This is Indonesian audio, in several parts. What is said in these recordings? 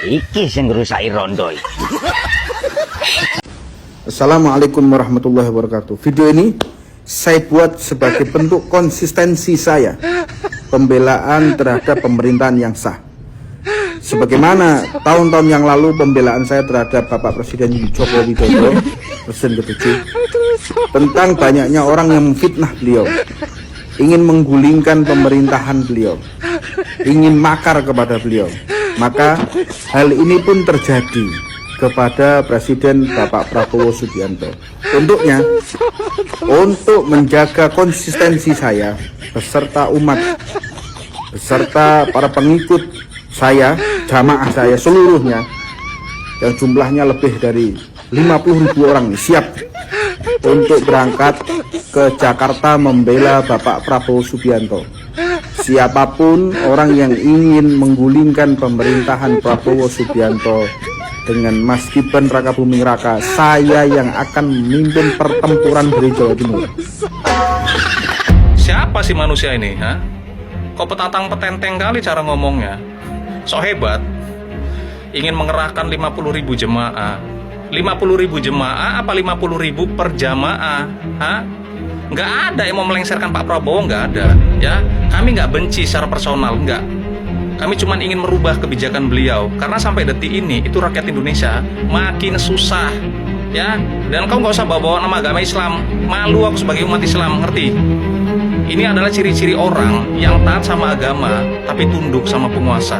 Iki sing ngrusaki rondo. Assalamualaikum warahmatullahi wabarakatuh. Video ini saya buat sebagai bentuk konsistensi saya pembelaan terhadap pemerintahan yang sah. Sebagaimana tahun-tahun yang lalu pembelaan saya terhadap Bapak Presiden Joko Widodo, Presiden ke-7, tentang banyaknya orang yang memfitnah beliau, ingin menggulingkan pemerintahan beliau, ingin makar kepada beliau. Maka hal ini pun terjadi kepada Presiden Bapak Prabowo Subianto. Untuk menjaga konsistensi saya beserta umat, beserta para pengikut saya, jamaah saya seluruhnya, yang jumlahnya lebih dari 50.000 orang siap untuk berangkat ke Jakarta membela Bapak Prabowo Subianto. Siapapun orang yang ingin menggulingkan pemerintahan Prabowo Subianto dengan Mas Gibran Rakabuming Raka, saya yang akan memimpin pertempuran dari Jawa Timur. Siapa sih manusia ini? Kok petatang petenteng kali cara ngomongnya? Sok hebat, ingin mengerahkan 50.000 jemaah. 50.000 jemaah apa 50.000 per jamaah? Nggak ada yang mau melengsarkan Pak Prabowo, nggak ada. Ya, kami nggak benci secara personal, nggak. Kami cuma ingin merubah kebijakan beliau, karena sampai detik ini itu rakyat Indonesia makin susah, ya. Dan kau nggak usah bawa nama agama Islam. Malu aku sebagai umat Islam, ngerti? Ini adalah ciri-ciri orang yang taat sama agama tapi tunduk sama penguasa,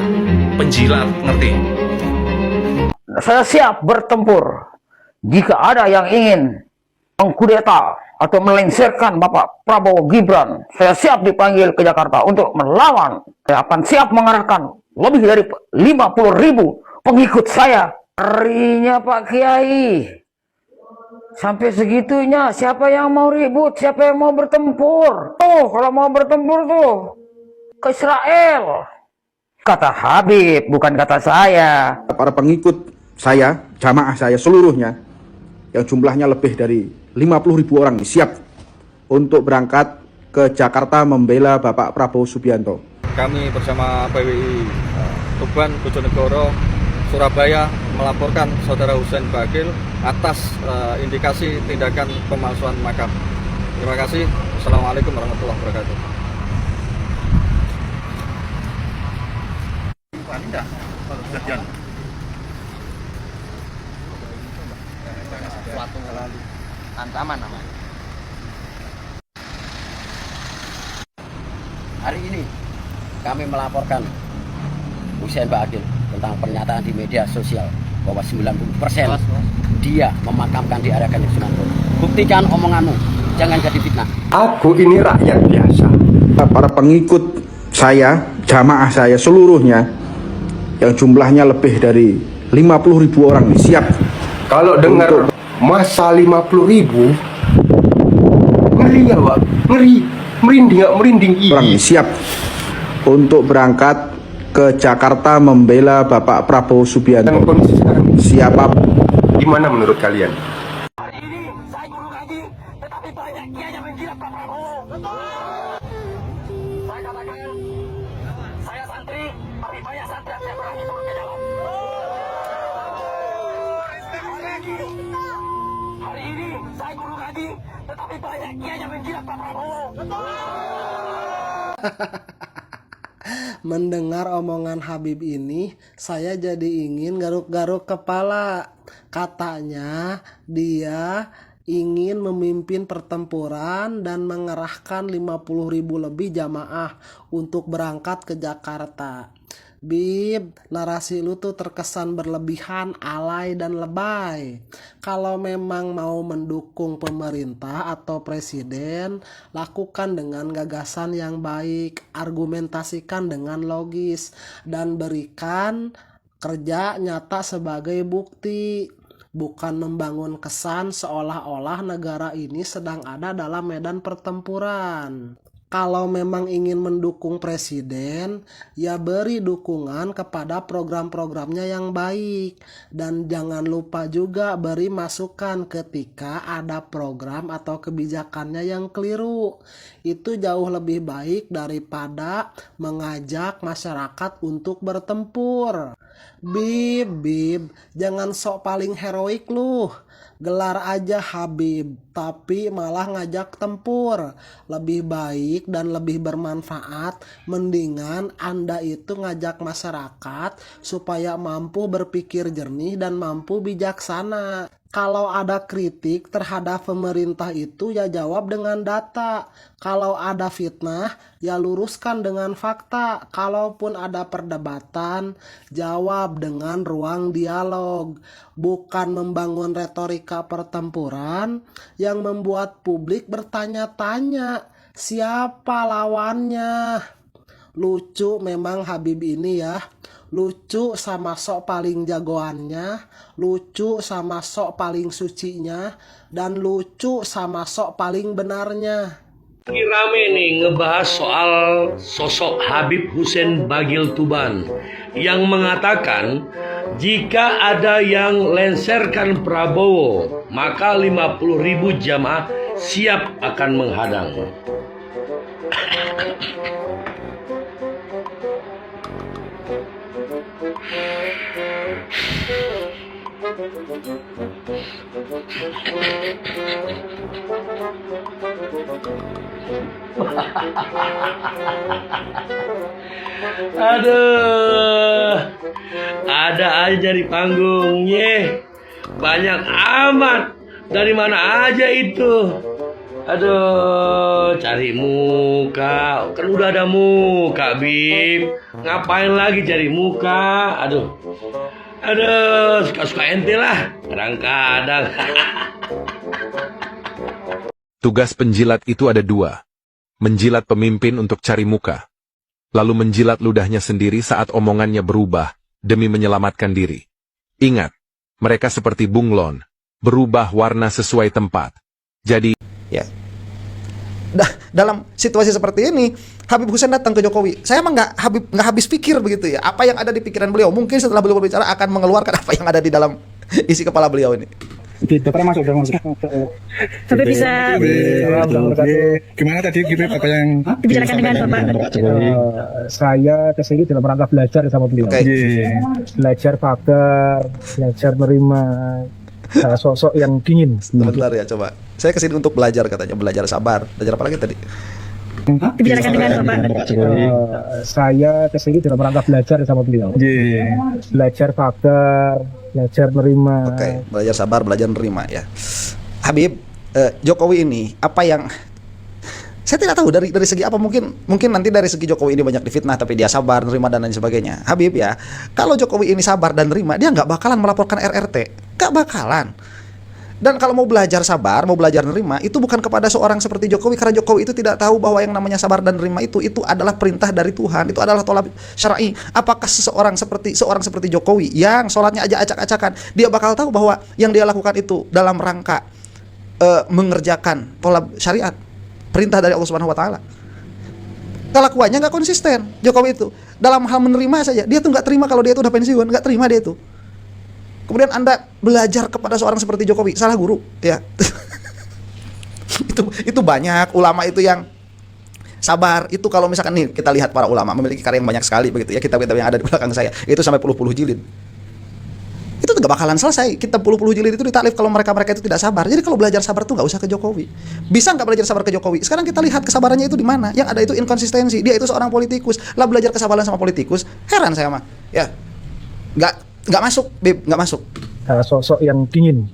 penjilat, ngerti? Saya siap bertempur jika ada yang ingin mengkudeta atau melengsarkan Bapak Prabowo Gibran. Saya siap dipanggil ke Jakarta untuk melawan. Saya akan siap mengarahkan lebih dari 50.000 pengikut saya. Harinya Pak Kiai, sampai segitunya, siapa yang mau ribut, siapa yang mau bertempur? Tuh, kalau mau bertempur tuh ke Israel. Kata Habib, bukan kata saya. Para pengikut saya, jamaah saya seluruhnya, yang jumlahnya lebih dari 50.000 orang siap untuk berangkat ke Jakarta membela Bapak Prabowo Subianto. Kami bersama PWI Tuban, Bojonegoro, Surabaya melaporkan Saudara Husein Bagil atas indikasi tindakan pemalsuan makam. Terima kasih. Assalamualaikum warahmatullahi wabarakatuh. Suatu ancaman namanya. Hari ini kami melaporkan Husein Bagil tentang pernyataan di media sosial bahwa 90% dia memakamkan di area Kanjeng Sunan Bonang. Buktikan omonganmu, jangan jadi fitnah. Aku ini rakyat biasa. Para pengikut saya, jamaah saya seluruhnya, yang jumlahnya lebih dari 50.000 orang siap. Kalau dengar masa 50.000, ngeri ya Pak, ngeri, merinding orang siap untuk berangkat ke Jakarta membela Bapak Prabowo Subianto. Kondisi sekarang Siapa? gimana menurut kalian? Hari ini saya guru ngaji, tetapi banyak kiai yang menjilat Pak Prabowo. Saya katakan, saya santri, tapi banyak santri yang saya berani turun ke jalan. Hari ini saya guru ngaji, tetapi banyak kiai yang menjilat Pak Prabowo. Mendengar omongan Habib ini, saya jadi ingin garuk-garuk kepala. Katanya dia ingin memimpin pertempuran dan mengerahkan 50.000 lebih jamaah untuk berangkat ke Jakarta. Bib, narasi lu tuh terkesan berlebihan, alay, dan lebay. Kalau memang mau mendukung pemerintah atau presiden, lakukan dengan gagasan yang baik, argumentasikan dengan logis, dan berikan kerja nyata sebagai bukti. Bukan membangun kesan seolah-olah negara ini sedang ada dalam medan pertempuran. Kalau memang ingin mendukung presiden, ya beri dukungan kepada program-programnya yang baik. Dan jangan lupa juga beri masukan ketika ada program atau kebijakannya yang keliru. Itu jauh lebih baik daripada mengajak masyarakat untuk bertempur. Bib, jangan sok paling heroik lu. Gelar aja Habib, tapi malah ngajak tempur. Lebih baik dan lebih bermanfaat, mendingan Anda itu ngajak masyarakat supaya mampu berpikir jernih dan mampu bijaksana. Kalau ada kritik terhadap pemerintah itu ya jawab dengan data. Kalau ada fitnah ya luruskan dengan fakta. Kalaupun ada perdebatan, jawab dengan ruang dialog. Bukan membangun retorika pertempuran yang membuat publik bertanya-tanya siapa lawannya. Lucu memang Habib ini ya. Lucu sama sok paling jagoannya, lucu sama sok paling sucinya, dan lucu sama sok paling benarnya. Lagi rame nih ngebahas soal sosok Habib Hussein Bagil Tuban yang mengatakan jika ada yang lenserkan Prabowo maka 50.000 jamaah siap akan menghadang. Aduh, ada aja di panggungnya, banyak amat. Dari mana aja itu? Aduh, cari muka, kan udah ada muka, Bib. Ngapain lagi cari muka? Aduh, suka-suka ente lah, kadang-kadang. Tugas penjilat itu ada dua. Menjilat pemimpin untuk cari muka. Lalu menjilat ludahnya sendiri saat omongannya berubah, demi menyelamatkan diri. Ingat, mereka seperti bunglon, berubah warna sesuai tempat. Jadi, Ya. Dalam situasi seperti ini, Habib Hussein datang ke Jokowi. Saya emang nggak habis pikir begitu ya. Apa yang ada di pikiran beliau? Mungkin setelah beliau berbicara akan mengeluarkan apa yang ada di dalam isi kepala beliau ini. Sampai bisa gimana tadi apa yang dibicarakan dengan Bapak? Saya kesini dalam rangka belajar sama beliau. Belajar fakta, belajar menerima sosok yang dingin. Sebentar ya, coba. Saya kesini untuk belajar katanya, belajar sabar. Belajar apa lagi tadi? Dibicarakan dengan Bapak. Saya kesini dalam rangka belajar sama beliau. Belajar fakta, belajar menerima. Belajar sabar, belajar menerima ya. Habib, Jokowi ini apa yang saya tidak tahu dari segi apa, mungkin nanti dari segi Jokowi ini banyak difitnah tapi dia sabar, nerima dan lain sebagainya. Habib ya, kalau Jokowi ini sabar dan nerima, dia nggak bakalan melaporkan RRT, nggak bakalan. Dan kalau mau belajar sabar, mau belajar nerima, itu bukan kepada seorang seperti Jokowi, karena Jokowi itu tidak tahu bahwa yang namanya sabar dan nerima itu adalah perintah dari Tuhan, itu adalah tolak syar'i. Apakah seorang seperti Jokowi yang sholatnya aja acak-acakan, dia bakal tahu bahwa yang dia lakukan itu dalam rangka mengerjakan tolak syariat, perintah dari Allah Subhanahu wa taala. Kelakuannya nggak konsisten Jokowi itu. Dalam hal menerima saja, dia tuh nggak terima kalau dia itu udah pensiun, nggak terima dia itu. Kemudian Anda belajar kepada seorang seperti Jokowi, salah guru, ya. itu banyak ulama itu yang sabar. Itu kalau misalkan nih kita lihat para ulama memiliki karya yang banyak sekali begitu ya, kitab-kitab yang ada di belakang saya itu sampai puluh-puluh jilid. Itu nggak bakalan selesai. Kitab puluh-puluh jilid itu ditaklif kalau mereka itu tidak sabar. Jadi kalau belajar sabar tuh nggak usah ke Jokowi. Bisa nggak belajar sabar ke Jokowi? Sekarang kita lihat kesabarannya itu di mana? Yang ada itu inkonsistensi. Dia itu seorang politikus. Lah belajar kesabaran sama politikus, heran saya mah. Ya, nggak masuk, Bib, nggak masuk. Sosok yang dingin,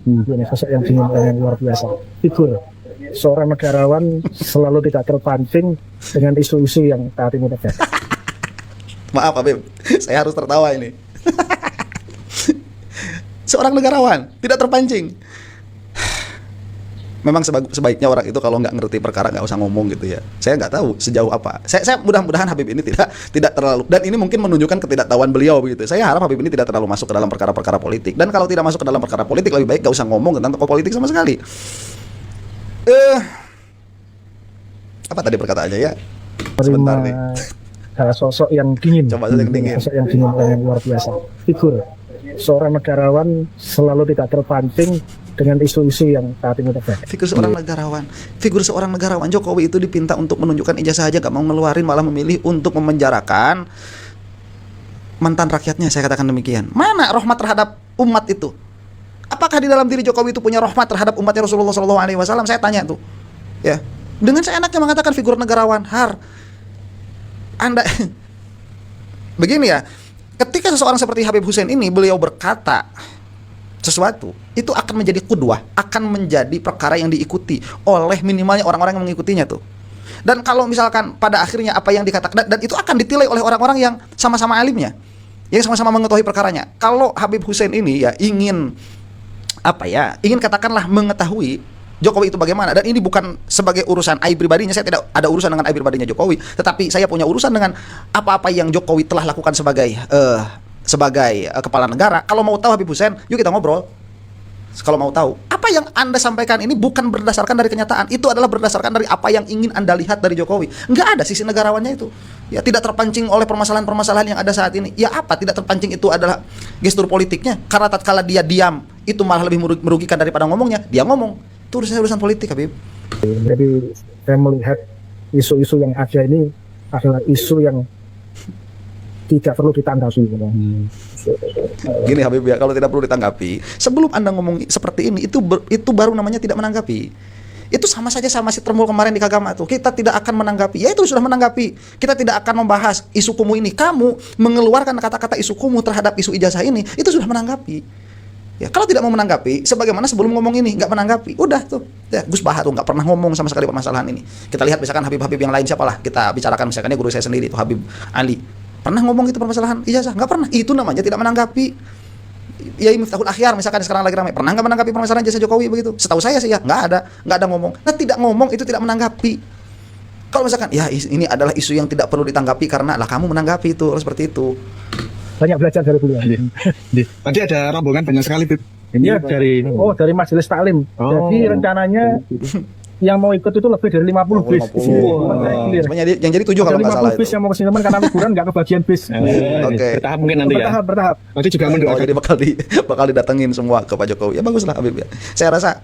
sosok yang dingin yang luar biasa. Figur seorang negarawan selalu tidak terpancing dengan isu-isu yang saat ini ada. Maaf, Bib, saya harus tertawa ini. Seorang negarawan tidak terpancing. Memang sebaiknya orang itu kalau nggak ngerti perkara nggak usah ngomong gitu ya. Saya nggak tahu sejauh apa. Saya mudah-mudahan Habib ini tidak terlalu, dan ini mungkin menunjukkan ketidaktahuan beliau begitu. Saya harap Habib ini tidak terlalu masuk ke dalam perkara-perkara politik. Dan kalau tidak masuk ke dalam perkara politik, lebih baik nggak usah ngomong tentang tokoh politik sama sekali. Apa tadi perkataannya ya? Sebentar nih. Sosok yang dingin. Coba yang dingin. Sosok yang dingin dan yang luar biasa. Figur seorang negarawan selalu tidak terpancing dengan isu-isu yang saat ini terjadi. Figur seorang negarawan Jokowi itu dipinta untuk menunjukkan ijazah aja gak mau ngeluarin, malah memilih untuk memenjarakan mantan rakyatnya. Saya katakan demikian. Mana rahmat terhadap umat itu? Apakah di dalam diri Jokowi itu punya rahmat terhadap umatnya Rasulullah SAW? Saya tanya tuh, ya. Dengan seenaknya mengatakan figur negarawan, Anda begini ya. Ketika seseorang seperti Habib Hussein ini beliau berkata sesuatu, itu akan menjadi qudwah, akan menjadi perkara yang diikuti oleh minimalnya orang-orang yang mengikutinya tuh. Dan kalau misalkan pada akhirnya apa yang dikatakan, dan itu akan ditilai oleh orang-orang yang sama-sama alimnya, yang sama-sama mengetahui perkaranya. Kalau Habib Hussein ini ya ingin katakanlah mengetahui Jokowi itu bagaimana, dan ini bukan sebagai urusan aib pribadinya, saya tidak ada urusan dengan aib pribadinya Jokowi, tetapi saya punya urusan dengan apa-apa yang Jokowi telah lakukan sebagai kepala negara. Kalau mau tahu Habib Hussein, yuk kita ngobrol. Kalau mau tahu, apa yang Anda sampaikan ini bukan berdasarkan dari kenyataan, itu adalah berdasarkan dari apa yang ingin Anda lihat dari Jokowi. Nggak ada sisi negarawannya itu. Ya, tidak terpancing oleh permasalahan-permasalahan yang ada saat ini. Ya apa, tidak terpancing itu adalah gestur politiknya. Karena tatkala dia diam, itu malah lebih merugikan daripada ngomongnya. Dia ngomong, itu urusan politik, Habib. Jadi saya melihat isu-isu yang ada ini adalah isu yang tidak perlu ditanggapi. Gini Habib ya, kalau tidak perlu ditanggapi, sebelum Anda ngomong seperti ini, itu baru namanya tidak menanggapi. Itu sama saja sama si Tremul kemarin di Kagama tuh. Kita tidak akan menanggapi. Ya itu sudah menanggapi. Kita tidak akan membahas isu kumuh ini. Kamu mengeluarkan kata-kata isu kumuh terhadap isu ijazah ini, itu sudah menanggapi. Ya, kalau tidak mau menanggapi, sebagaimana sebelum ngomong ini nggak menanggapi, udah tuh. Ya, Gus Baha tuh nggak pernah ngomong sama sekali permasalahan ini. Kita lihat misalkan Habib-Habib yang lain siapalah kita bicarakan, misalkan guru saya sendiri itu Habib Ali. Pernah ngomong itu permasalahan ijazah? Nggak pernah. Itu namanya tidak menanggapi. Yai Miftahul Akhyar misalkan sekarang lagi ramai, pernah nggak menanggapi permasalahan ijazah Jokowi begitu? Setahu saya sih ya nggak ada ngomong. Nah, tidak ngomong itu tidak menanggapi. Kalau misalkan ya ini adalah isu yang tidak perlu ditanggapi karena lah kamu menanggapi itu seperti itu. Banyak belajar dari beliau. Tadi ada rombongan banyak sekali, Bib. Ini dari Majelis Taklim. Jadi rencananya yang mau ikut itu lebih dari 50 bis. Sebenarnya yang jadi 7 kalau nggak salah. 50 bis yang mau kesini karena liburan nggak kebagian bis. Oke. Bertahap mungkin nanti ya. Bertahap. Nanti juga mendoakan. Jadi bakal didatengin semua ke Pak Jokowi. Ya baguslah Habib ya. Saya rasa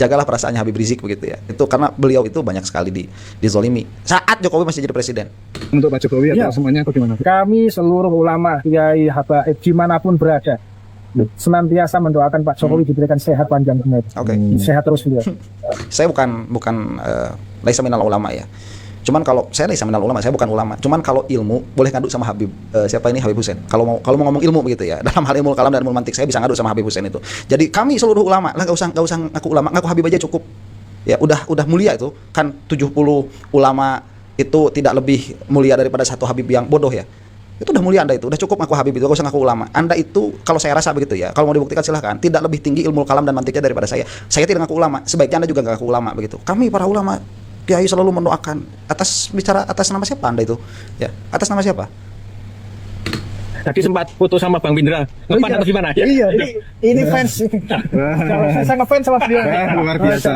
jagalah perasaannya Habib Rizik begitu ya. Itu karena beliau itu banyak sekali dizolimi saat Jokowi masih jadi presiden. Untuk Pak Jokowi atau semuanya atau gimana? Kami seluruh ulama, kiai, habaib dimanapun berada, senantiasa mendoakan Pak Jokowi diberikan sehat panjang umur. Sehat terus beliau. Saya bukan laisa minal ulama ya. Cuman kalau saya laisa minal ulama, saya bukan ulama. Cuman kalau ilmu boleh ngadu sama Habib siapa ini Habib Hussein. Kalau mau ngomong ilmu begitu ya. Dalam hal ilmu kalam dan ilmu mantik saya bisa ngadu sama Habib Hussein itu. Jadi kami seluruh ulama lah, enggak usah ngaku ulama, ngaku Habib aja cukup. Ya udah mulia itu. Kan 70 ulama itu tidak lebih mulia daripada satu Habib yang bodoh ya. Itu udah mulia Anda itu, udah cukup ngaku Habib itu, gak usah ngaku ulama. Anda itu, kalau saya rasa begitu ya, kalau mau dibuktikan silahkan, tidak lebih tinggi ilmu kalam dan mantiknya daripada saya. Saya tidak ngaku ulama, sebaiknya Anda juga gak ngaku ulama begitu. Kami para ulama, kiai selalu mendoakan. Atas nama siapa Anda itu? Ya, atas nama siapa? Tadi sempat foto sama Bang Pindra. Lepas atau gimana? Iya, ini fans. Saya ngefans sama beliau. Luar biasa.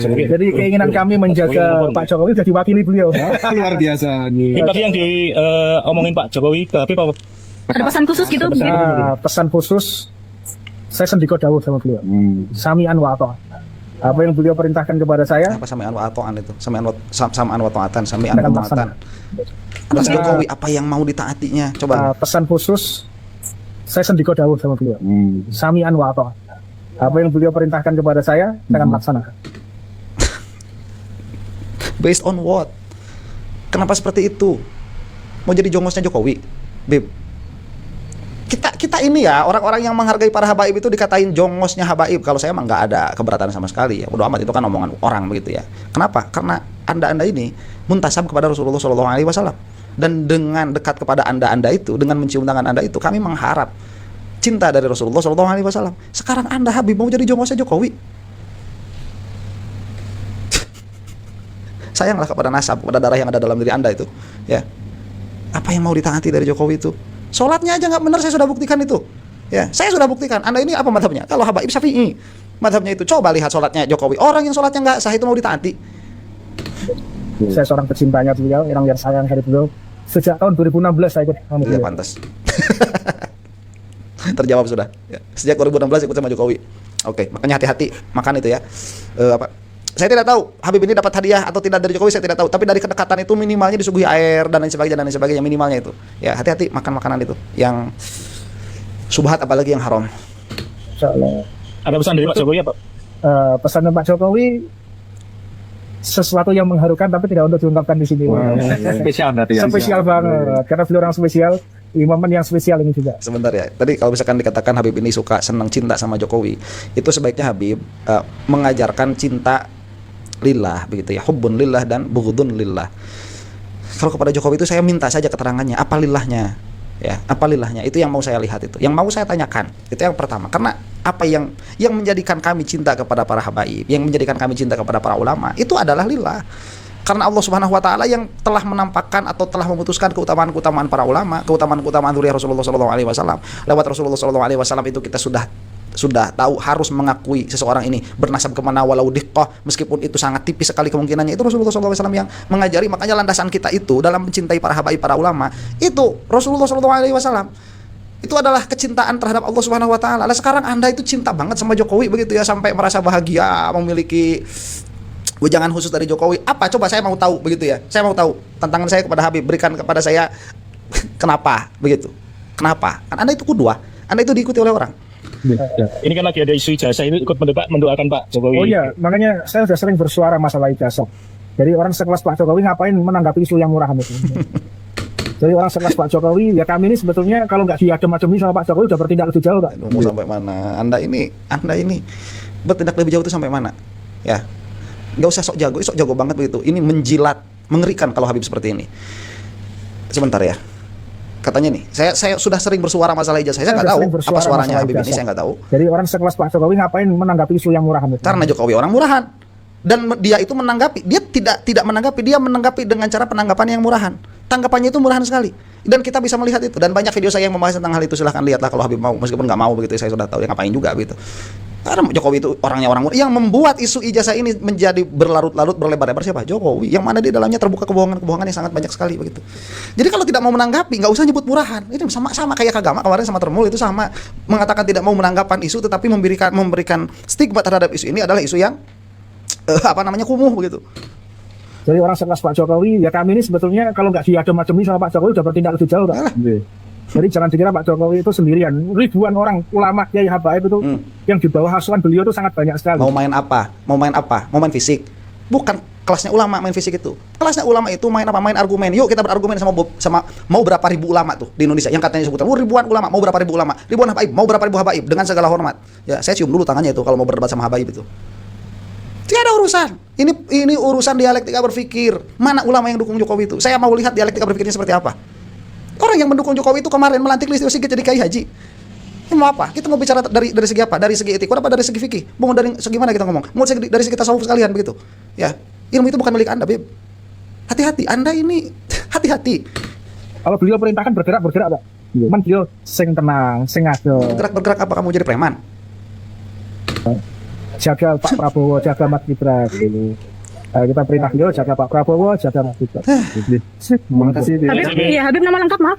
Jadi keinginan kami menjaga Pak Jokowi sudah diwakili beliau. Luar biasa. Tadi yang diomongin Pak Jokowi ke Habib apa? Ada pesan khusus gitu mungkin? Pesan khusus, saya sendiko dawuh sama beliau. Sami'an wa ta'ah. Apa yang beliau perintahkan kepada saya? Apa sami'an wa ta'an itu? Sami'an wa ta'atan, sami'an wa ta'atan. Atas Jokowi apa yang mau ditaatinya? Coba. Pesan khusus, saya sendiko dawuh sama beliau. Sami'an wa ta'ah. Apa yang beliau perintahkan kepada saya akan laksanakan. Based on what? Kenapa seperti itu? Mau jadi jongosnya Jokowi, Bib? Kita ini ya, orang-orang yang menghargai para habaib itu dikatain jongosnya habaib. Kalau saya emang nggak ada keberatan sama sekali ya. Bodoh amat, itu kan omongan orang begitu ya. Kenapa? Karena anda ini muntasab kepada Rasulullah SAW. Dan dengan dekat kepada anda itu, dengan mencium tangan anda itu, kami mengharap cinta dari Rasulullah SAW. Sekarang anda Habib mau jadi jongosnya Jokowi. Sayanglah kepada nasab, kepada darah yang ada dalam diri anda itu. Ya, apa yang mau ditaati dari Jokowi itu? Sholatnya aja nggak benar, saya sudah buktikan itu. Ya, saya sudah buktikan. Anda ini apa madhabnya? Kalau habaib Syafi'i, madhabnya itu coba lihat sholatnya Jokowi. Orang yang sholatnya nggak sah itu mau ditaati. Saya seorang pecintanya beliau, orang yang sayang hari beliau. Sejak tahun 2016 saya ikut sama Iya, beliau. pantas. Terjawab sudah. Ya. Sejak 2016 ikut sama Jokowi. Oke, makanya hati-hati makan itu ya. Saya tidak tahu Habib ini dapat hadiah atau tidak dari Jokowi, saya tidak tahu. Tapi dari kedekatan itu minimalnya disuguhi air dan lain sebagainya minimalnya itu. Ya, hati-hati makan makanan itu yang subhat apalagi yang haram. Insyaallah. Ada pesan dari Pak Jokowi ya Pak? Pesan Pak Jokowi sesuatu yang mengharukan tapi tidak untuk diungkapkan di sini. Spesial berarti ya? Spesial banget, karena beliau orang spesial, momen yang spesial ini juga. Sebentar ya, tadi kalau misalkan dikatakan Habib ini suka senang cinta sama Jokowi, itu sebaiknya Habib mengajarkan cinta lillah begitu ya, hubbun lillah dan bughdun lillah. Kalau kepada Jokowi itu saya minta saja keterangannya, apa lillahnya? Ya, apa lillahnya? Itu yang mau saya lihat itu. Yang mau saya tanyakan. Itu yang pertama. Karena apa yang menjadikan kami cinta kepada para habaib, yang menjadikan kami cinta kepada para ulama, itu adalah lillah. Karena Allah Subhanahu wa taala yang telah menampakkan atau telah memutuskan keutamaan-keutamaan para ulama, keutamaan-keutamaan dzurriyyah Rasulullah sallallahu alaihi wasallam. Lewat Rasulullah sallallahu alaihi wasallam itu kita sudah tahu harus mengakui seseorang ini bernasab kemana walau diqqah, meskipun itu sangat tipis sekali kemungkinannya. Itu Rasulullah SAW yang mengajari. Makanya landasan kita itu dalam mencintai para habaib, para ulama, itu Rasulullah SAW. Itu adalah kecintaan terhadap Allah Subhanahu wa taala. Lah sekarang Anda itu cinta banget sama Jokowi begitu ya, sampai merasa bahagia memiliki wejangan khusus dari Jokowi. Apa coba, saya mau tahu begitu ya. Saya mau tahu tantangan saya kepada Habib, berikan kepada saya kenapa begitu? Kenapa? Kan Anda itu qudwah. Anda itu diikuti oleh orang. Ya. Ini kan lagi ada isu ijazah, ini ikut mendoakan Pak Jokowi. Oh iya, makanya saya sudah sering bersuara masalah ijazah. Jadi orang sekelas Pak Jokowi ngapain menanggapi isu yang murahan itu? Jadi orang sekelas Pak Jokowi, ya kami ini sebetulnya kalau nggak diadem-ademi sama Pak Jokowi udah bertindak lebih jauh, Pak. Mau sampai mana? Anda ini bertindak lebih jauh itu sampai mana? Ya, nggak usah sok jago banget begitu. Ini menjilat, mengerikan kalau Habib seperti ini. Sebentar ya. Katanya nih, saya sudah sering bersuara masalah ijazah. Saya nggak tahu apa suaranya Habib ini, saya nggak tahu. Jadi orang sekelas Pak Jokowi ngapain menanggapi isu yang murahan itu? Karena Jokowi orang murahan. Dan dia itu menanggapi, dia tidak menanggapi, dia menanggapi dengan cara penanggapan yang murahan. Tanggapannya itu murahan sekali. Dan kita bisa melihat itu. Dan banyak video saya yang membahas tentang hal itu, silahkan lihatlah kalau Habib mau. Meskipun nggak mau begitu, saya sudah tahu ya ngapain juga begitu. Karena Jokowi itu orangnya orang murah. Yang membuat isu ijazah ini menjadi berlarut-larut, berlebar-lebar siapa? Jokowi. Yang mana di dalamnya terbuka kebohongan-kebohongan yang sangat banyak sekali begitu. Jadi kalau tidak mau menanggapi, nggak usah nyebut murahan. Ini sama kayak Kagama kemarin sama Termul itu sama, mengatakan tidak mau menanggapan isu, tetapi memberikan stigma terhadap isu ini adalah isu yang kumuh begitu. Jadi orang sekelas Pak Jokowi, ya kami ini sebetulnya kalau nggak diadem-ademi sama Pak Jokowi udah bertindak lebih jauh, Pak. Jadi jangan dikira Pak Jokowi itu sendirian. Ribuan orang ulama kiai habaib itu yang di bawah asuhan beliau itu sangat banyak sekali. Mau main apa? Mau main fisik. Bukan kelasnya ulama main fisik itu. Kelasnya ulama itu main apa? Main argumen. Yuk kita berargumen sama mau berapa ribu ulama tuh di Indonesia yang katanya sebutan ribuan ulama, mau berapa ribu ulama? Ribuan habaib, mau berapa ribu habaib dengan segala hormat. Ya, saya cium dulu tangannya itu kalau mau berdebat sama habaib itu. Tidak ada urusan. Ini urusan dialektika berpikir. Mana ulama yang dukung Jokowi itu? Saya mau lihat dialektika berpikirnya seperti apa. Orang yang mendukung Jokowi itu kemarin melantik Listio Sigit jadi kiai haji. Ini mau apa? Kita mau bicara dari segi apa? Dari segi etik, apa dari segi fikih? Mau dari segi mana kita ngomong? Mau dari segi tasawuf sekalian begitu. Ya, ilmu itu bukan milik Anda, Beb. Hati-hati, Anda ini hati-hati. Kalau beliau perintahkan bergerak, Pak. Cuman beliau sing tenang, sing adem. Bergerak apa? Kamu jadi preman? Jaga Pak Prabowo, jaga Mas Gibran. Kita perintah beliau jaga Pak Prabowo, jaga Mas Gibran. Terima kasih. Habib nama lengkap maaf.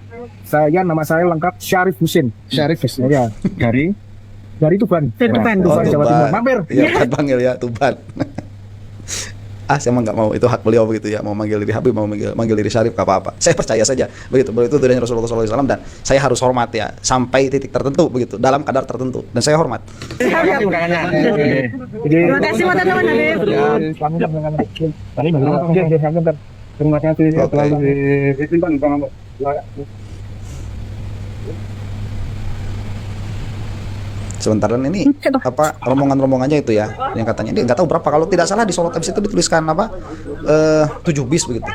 Nama saya lengkap Syarif Husin. Syarif Husin. Ya. Dari Tuban. Tuban, Jawa Timur. Mampir. Iya, panggil ya Tuban. Saya emang nggak mau, itu hak beliau begitu ya, mau manggil diri Habib, mau manggil diri Syarif, gak apa-apa. Saya percaya saja begitu, itu dari Rasulullah SAW dan saya harus hormat ya sampai titik tertentu begitu, dalam kadar tertentu, dan saya hormat. Terima kasih teman-teman Habib. Terima kasih. Sebentar, dan ini rombongannya itu ya, yang katanya ini nggak tahu berapa, kalau tidak salah di Solo Times itu dituliskan 7 bis begitu.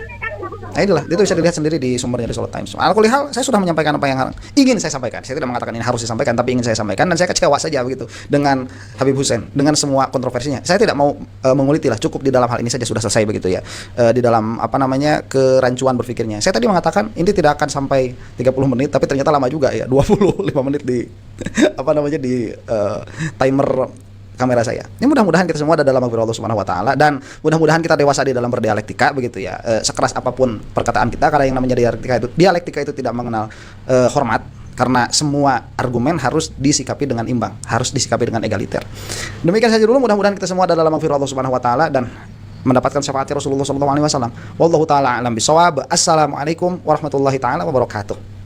Nah inilah, itu bisa dilihat sendiri di sumbernya di Solo Times. Alkoholihal, saya sudah menyampaikan apa yang ingin saya sampaikan. Saya tidak mengatakan ini harus disampaikan, tapi ingin saya sampaikan, dan saya kecewa saja begitu dengan Habib Hussein, dengan semua kontroversinya. Saya tidak mau menguliti lah, cukup di dalam hal ini saja sudah selesai begitu ya. Di dalam kerancuan berpikirnya. Saya tadi mengatakan ini tidak akan sampai 30 menit, tapi ternyata lama juga ya, 25 menit di di timer kamera saya. Ini mudah-mudahan kita semua ada dalam maghfirah Allah Subhanahu wa taala, dan mudah-mudahan kita dewasa di dalam berdialektika begitu ya. Sekeras apapun perkataan kita, karena yang namanya dialektika itu tidak mengenal hormat, karena semua argumen harus disikapi dengan imbang, harus disikapi dengan egaliter. Demikian saja dulu, mudah-mudahan kita semua ada dalam maghfirah Allah Subhanahu wa taala dan mendapatkan syafaat Rasulullah sallallahu alaihi wasallam. Wallahu taala alam bisawab. Assalamualaikum warahmatullahi taala wabarakatuh.